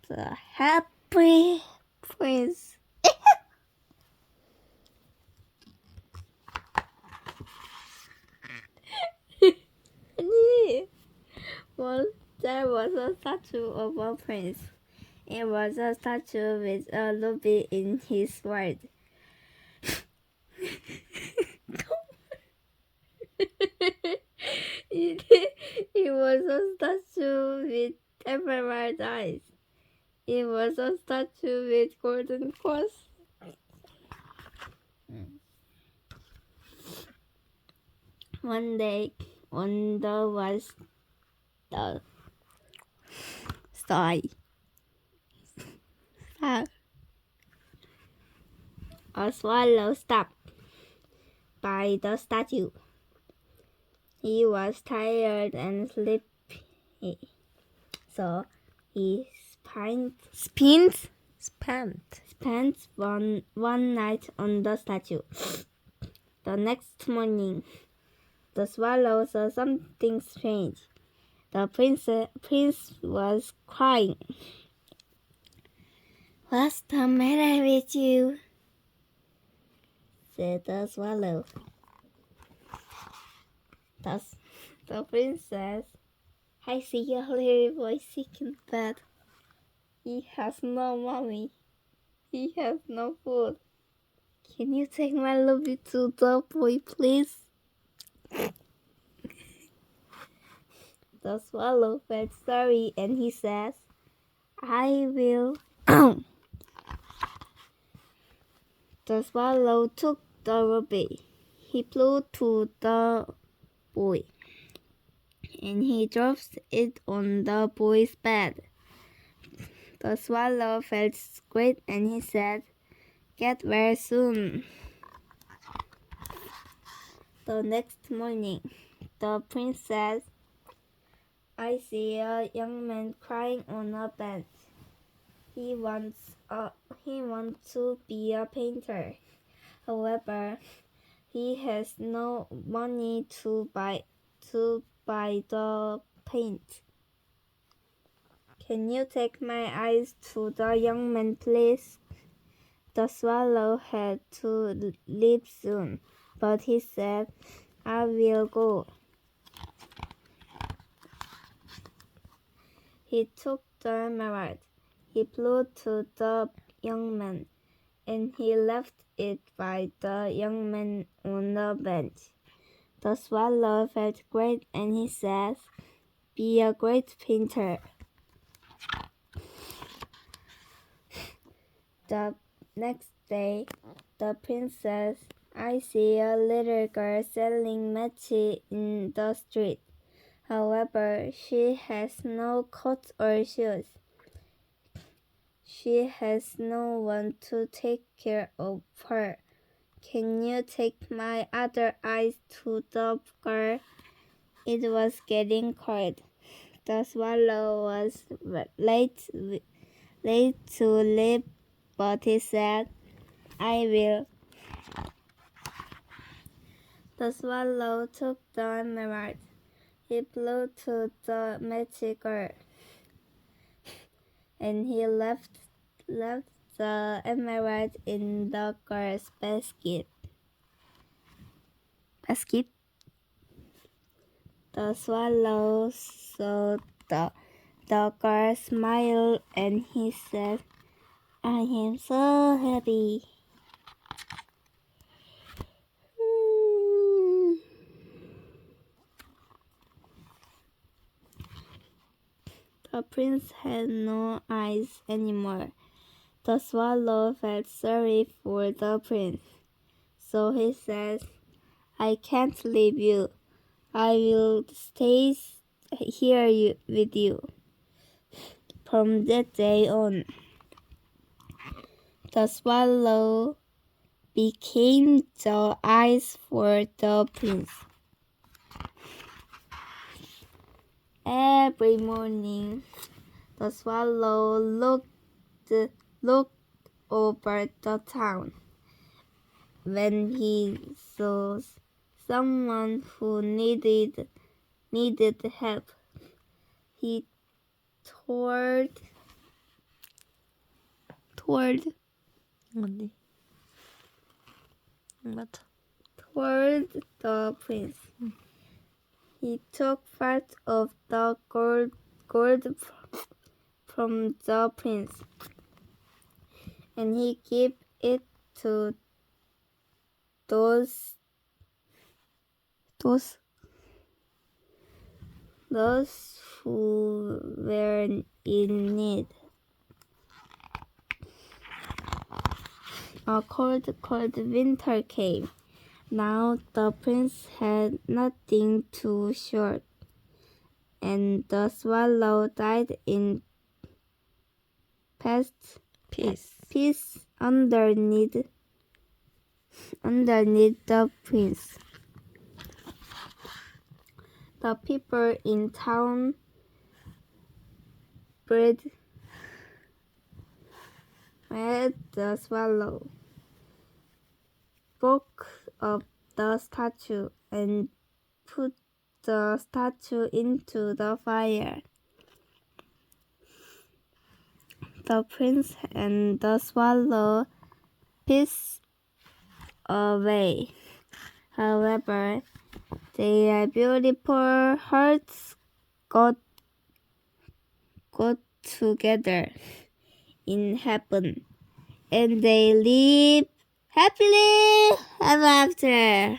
the happy prince. There was a statue of a prince. It was a statue with a ruby in his sword. It was a statue with emerald eyes. It was a statue with golden cross. One day, on the was the sky. A swallow stopped by the statue. He was tired and sleepy, so he spent one night on the statue. The next morning, the swallow saw something strange. The prince was crying. "What's the matter with you?" said the swallow. The prince says, "I see a little boy sick in bed. He has no mommy. He has no food. Can you take my Ruby to the boy, please?" The swallow felt sorry and he says, "I will." The swallow took the ruby. He flew to the boy, and he dropped it on the boy's bed. The swallow felt great and he said, "Get well soon." The next morning, the prince says, "I see a young man crying on a bench. He wants to be a painter. However, he has no money to buy the paint. Can you take my eyes to the young man, please?" The swallow had to leave soon, but he said, "I will go." He took the emerald. He flew to the young man, and he left it by the young man on the bench. The swallow felt great and he said, "Be a great painter." The next day, the prince says, "I see a little girl selling matches in the street. However, she has no coat or shoes. She has no one to take care of her. Can you take my other eyes to the girl?" It was getting cold. The swallow was late to leave, but he said, "I will." The swallow took the emerald. He flew to the magic girl, and he left the emerald in the girl's basket. The swallow saw the girl smile and he said, "I am so happy." The prince had no eyes anymore. The swallow felt sorry for the prince, so he says, "I can't leave you. I will stay here with you." From that day on, the swallow became the eyes for the prince. Every morning, the swallow looked over the town. When he saw someone who needed help, he told toward 어디? 맞아. the prince. He took part of the gold from the prince, and he gave it to those who were in need. A cold winter came. Now the prince had nothing to shoot, and the swallow died in peace underneath the prince. The people in town buried the swallow, broke up the statue, and put the statue into the fire. The prince and the swallow peace away. However, their beautiful hearts got together in heaven, and they live happily ever after.